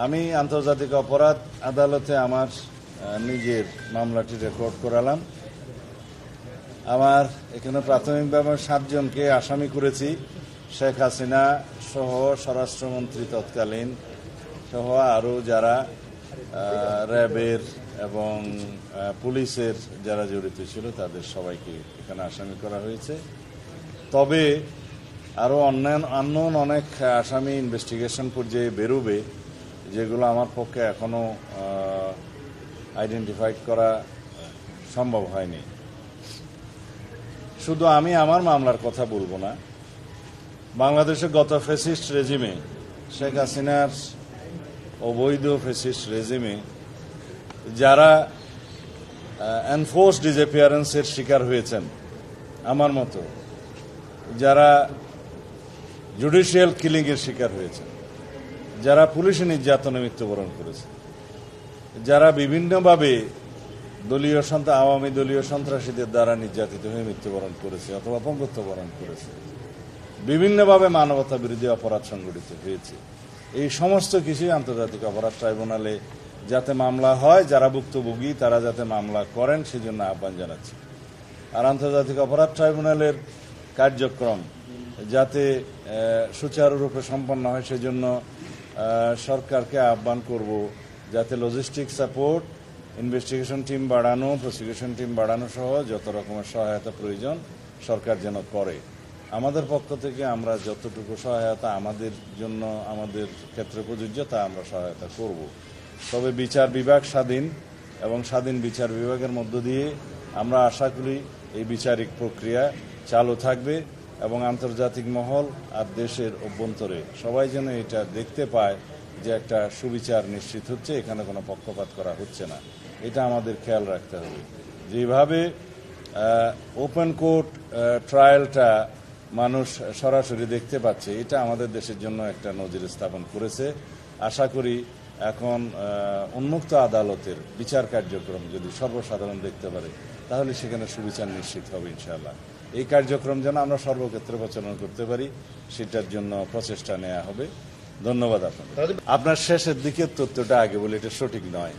আমি আন্তর্জাতিক অপরাধ আদালতে আমার নিজের মামলাটি রেকর্ড করালাম। আমার এখানে প্রাথমিকভাবে 7 জনকে আসামি করেছি। শেখ হাসিনা সহ স্বরাষ্ট্রমন্ত্রী তৎকালীন সহ আরও যারা র্যাবের এবং পুলিশের যারা জড়িত ছিল তাদের সবাইকে এখানে আসামি করা হয়েছে। তবে আরও অন্য অনেক আসামি ইনভেস্টিগেশন পর্যায়ে বেরোবে, যেগুলো আমার পক্ষে এখনো আইডেন্টিফাইড করা সম্ভব হয়নি। শুধু আমি আমার মামলার কথা বলবো না, বাংলাদেশের গত ফ্যাসিস্ট রেজিমে, শেখ হাসিনার অবৈধ ফ্যাসিস্ট রেজিমে যারা এনফোর্স ডিসঅ্যাপিয়ারেন্সের শিকার হয়েছেন আমার মতো, যারা জুডিশিয়াল কিলিংয়ের শিকার হয়েছেন, যারা পুলিশি নির্যাতনে মৃত্যুবরণ করেছে, যারা বিভিন্নভাবে আওয়ামী দলীয় সন্ত্রাসীদের দ্বারা নির্যাতিত হয়ে মৃত্যুবরণ করেছে অথবা পঙ্গুত্ব বরণ করেছে, বিভিন্নভাবে মানবতা বিরোধী অপরাধ সংঘটিত হয়েছে, এই সমস্ত কিছুই আন্তর্জাতিক অপরাধ ট্রাইব্যুনালে যাতে মামলা হয়, যারা ভুক্তভোগী তারা যাতে মামলা করেন সেজন্য আহ্বান জানাচ্ছি। আর আন্তর্জাতিক অপরাধ ট্রাইব্যুনালের কার্যক্রম যাতে সুচারুরূপে সম্পন্ন হয় সেজন্য সরকারকে আহ্বান করব যাতে লজিস্টিক সাপোর্ট, ইনভেস্টিগেশন টিম বাড়ানো, প্রসিকিউশন টিম বাড়ানো সহ যত রকমের সহায়তা প্রয়োজন সরকার যেন করে। আমাদের পক্ষ থেকে আমরা যতটুকু সহায়তা আমাদের জন্য আমাদের ক্ষেত্রে প্রযোজ্য তা আমরা সহায়তা করব। তবে বিচার বিভাগ স্বাধীন এবং স্বাধীন বিচার বিভাগের মধ্য দিয়ে আমরা আশা করি এই বিচারিক প্রক্রিয়া চালু থাকবে এবং আন্তর্জাতিক মহল আর দেশের অভ্যন্তরে সবাই যেন এটা দেখতে পায় যে একটা সুবিচার নিশ্চিত হচ্ছে, এখানে কোনো পক্ষপাত করা হচ্ছে না। এটা আমাদের খেয়াল রাখতে হবে। যেভাবে ওপেন কোর্ট ট্রায়ালটা মানুষ সরাসরি দেখতে পাচ্ছে, এটা আমাদের দেশের জন্য একটা নজির স্থাপন করেছে। আশা করি এখন উন্মুক্ত আদালতের বিচার কার্যক্রম যদি সর্বসাধারণ দেখতে পারে তাহলে সেখানে সুবিচার নিশ্চিত হবে ইনশাআল্লাহ। এই কার্যক্রম যেন আমরা সর্বক্ষেত্রে প্রচলন করতে পারি সেটার জন্য প্রচেষ্টা নেওয়া হবে। ধন্যবাদ আপনাদের। আপনার শেষের দিকের তথ্যটা আগে বলে এটা সঠিক নয়।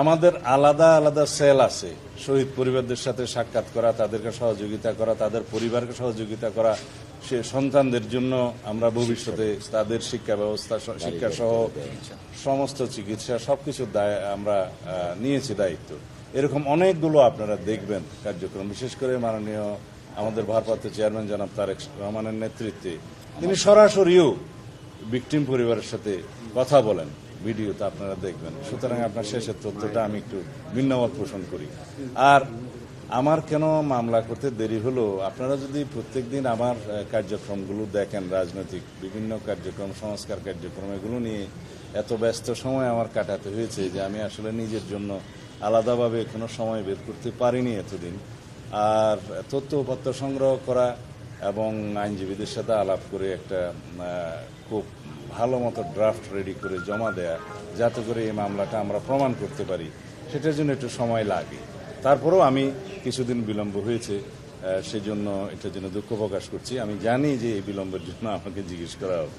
আমাদের আলাদা আলাদা সেল আছে, শহীদ পরিবারদের সাথে সাক্ষাৎ করা, তাদেরকে সহযোগিতা করা, তাদের পরিবারকে সহযোগিতা করা, সে সন্তানদের জন্য আমরা ভবিষ্যতে তাদের শিক্ষা ব্যবস্থা, শিক্ষা সহ সমস্ত চিকিৎসা সবকিছুর দায় আমরা নিয়েছি দায়িত্ব। এরকম অনেকগুলো আপনারা দেখবেন কার্যক্রম, বিশেষ করে মাননীয় আমাদের ভারপ্রাপ্ত চেয়ারম্যান জনাব তারেক রহমানের নেতৃত্বে তিনি সরাসরিও ভিকটিম পরিবারের সাথে কথা বলেন, ভিডিওতে আপনারা দেখবেন। সুতরাং আপনার শেষের তথ্যটা আমি একটু ভিন্নমত পোষণ করি। আর আমার কেন মামলা করতে দেরি হলো, আপনারা যদি প্রত্যেকদিন আমার কার্যক্রমগুলো দেখেন, রাজনৈতিক বিভিন্ন কার্যক্রম, সংস্কার কার্যক্রম, এগুলো নিয়ে এত ব্যস্ত সময় আমার কাটাতে হয়েছে যে আমি আসলে নিজের জন্য আলাদাভাবে কোনো সময় বের করতে পারিনি এতদিন। আর তথ্য উপাত্ত সংগ্রহ করা এবং আইনজীবীদের সাথে আলাপ করে একটা খুব ভালো মতো ড্রাফট রেডি করে জমা দেয়া, যাতে করে এই মামলাটা আমরা প্রমাণ করতে পারি, সেটার জন্য একটু সময় লাগে। তারপরেও আমি কিছুদিন বিলম্ব হয়েছে, সেজন্য এটার জন্য দুঃখ প্রকাশ করছি। আমি জানি যে এই বিলম্বের জন্য আমাকে জিজ্ঞেস করা হবে।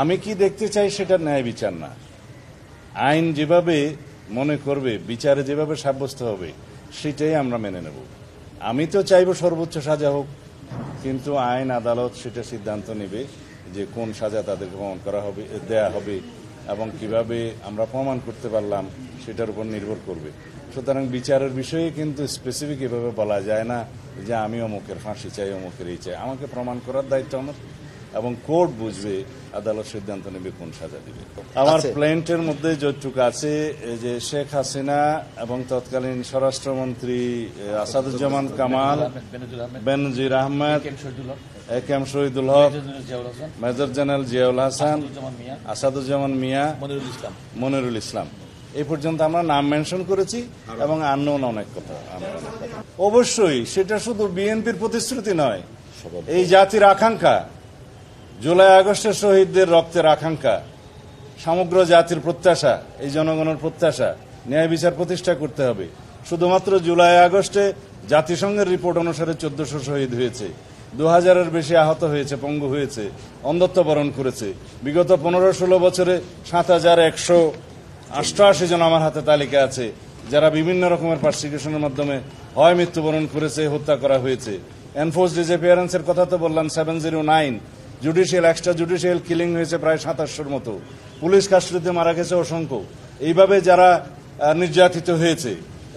আমি কি দেখতে চাই সেটা ন্যায় বিচার না। আইন যেভাবে মনে করবে, বিচারে যেভাবে সাব্যস্ত হবে সেটাই আমরা মেনে নেব। আমি তো চাইব সর্বোচ্চ সাজা হোক, কিন্তু আইন আদালত সেটা সিদ্ধান্ত নেবে যে কোন সাজা তাদেরকে প্রমাণ করা হবে, দেয়া হবে এবং কিভাবে আমরা প্রমাণ করতে পারলাম সেটার উপর নির্ভর করবে। সুতরাং বিচারের বিষয়ে কিন্তু স্পেসিফিক এভাবে বলা যায় না যে আমি অমুকের ফাঁসি চাই, অমুকের এই চাই। আমাকে প্রমাণ করার দায়িত্ব আমার, এবং কোর্ট বুঝবে, আদালত সিদ্ধান্ত নেবে কোন সাজা দিবে। আমার প্ল্যান্টের মধ্যে যতটুকু আছে যে শেখ হাসিনা এবং তৎকালীন স্বরাষ্ট্রমন্ত্রী আসাদুজ্জামান কামাল, বেনজির আহমেদ, একেএম শহীদুল হক, মেজর জেনারেল জিয়াউল হাসান, আসাদুজ্জামান মিয়া, মনিরুল ইসলাম, এই পর্যন্ত আমরা নাম মেনশন করেছি এবং আননোন অনেক কথা। অবশ্যই সেটা শুধু বিএনপির প্রতিশ্রুতি নয়, এই জাতির আকাঙ্ক্ষা, জুলাই আগস্টের শহীদদের রক্তের আকাঙ্ক্ষা, সমগ্র জাতির প্রত্যাশা, এই জনগণের প্রত্যাশা, ন্যায় বিচার প্রতিষ্ঠা করতে হবে। শুধুমাত্র জুলাই আগস্টে জাতিসংঘের রিপোর্ট অনুসারে 1400 শহীদ হয়েছে। 2000-এর বেশি আহত হয়েছে, পঙ্গু হয়েছে, অন্ধত্ব বরণ করেছে। বিগত 15-16 বছরে 7188 জন আমার হাতে তালিকা আছে যারা বিভিন্ন রকমের পারসিকিউশনের মাধ্যমে হয় মৃত্যুবরণ করেছে, হত্যা করা হয়েছে। এনফোর্স ডিসঅ্যাপিয়ারেন্সের কথা তো বললাম, 709। জুডিশিয়াল, এক্সট্রা জুডিশিয়াল কিলিং হয়েছে প্রায় 2700-র মতো। পুলিশ কাস্টডিতে মারা গেছে অসংখ্য। এইভাবে যারা নির্যাতিত হয়েছে,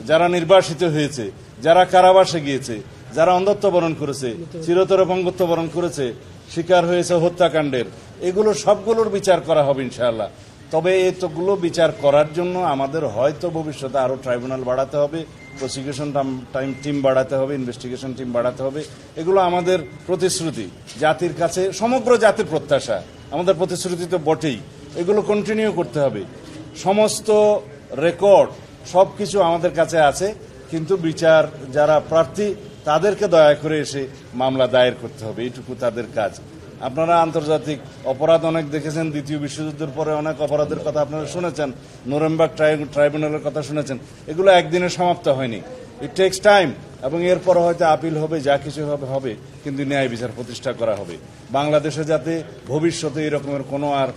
যারা নির্বাসিত হয়েছে, যারা কারাবাসে গিয়েছে, যারা অন্ধত্ব বরণ করেছে, চিরতর অপঙ্গত্ব বরণ করেছে, শিকার হয়েছে হত্যাকাণ্ডের, এগুলো সবগুলোর বিচার করা হবে ইনশাআল্লাহ। তবে এতগুলো বিচার করার জন্য আমাদের হয়তো ভবিষ্যতে আরো ট্রাইব্যুনাল বাড়াতে হবে, প্রসিকিউশন টিম বাড়াতে হবে, ইনভেস্টিগেশন টিম বাড়াতে হবে। এগুলো আমাদের প্রতিশ্রুতি, জাতির কাছে সমগ্র জাতির প্রত্যাশা, আমাদের প্রতিশ্রুতি তো বটেই। এগুলো কন্টিনিউ করতে হবে। সমস্ত রেকর্ড সবকিছু আমাদের কাছে আছে, কিন্তু বিচার যারা প্রার্থী তাদেরকে দয়া করে এসে মামলা দায়ের করতে হবে, এইটুকু তাদের কাজ। আপনারা আন্তর্জাতিক অপরাধ অনেক দেখেছেন, দ্বিতীয় বিশ্বযুদ্ধের পরে অনেক অপরাধের কথা আপনারা শুনেছেন, নুরেমবার্গ ট্রাইব্যুনালের কথা শুনেছেন। এগুলো একদিনে সমাপ্ত হয়নি, ইট টেক্স টাইম। এবং এরপর হয়তো আপিল হবে, যা কিছু হবে, কিন্তু ন্যায় বিচার প্রতিষ্ঠা করা হবে। বাংলাদেশে যাতে ভবিষ্যতে এরকমের কোনো আর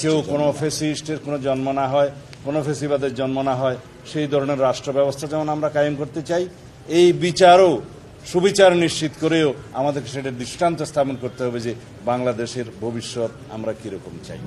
কেউ কোনো ফেসিস্টের কোনো জন্ম না হয়, কোনো ফেসিবাদের জন্ম না হয়, সেই ধরনের রাষ্ট্র ব্যবস্থা যেমন আমরা কায়েম করতে চাই, এই বিচারও সুবিচার নিশ্চিত করেও আমাদেরকে সেটার দৃষ্টান্ত স্থাপন করতে হবে যে বাংলাদেশের ভবিষ্যৎ আমরা কিরকম চাই।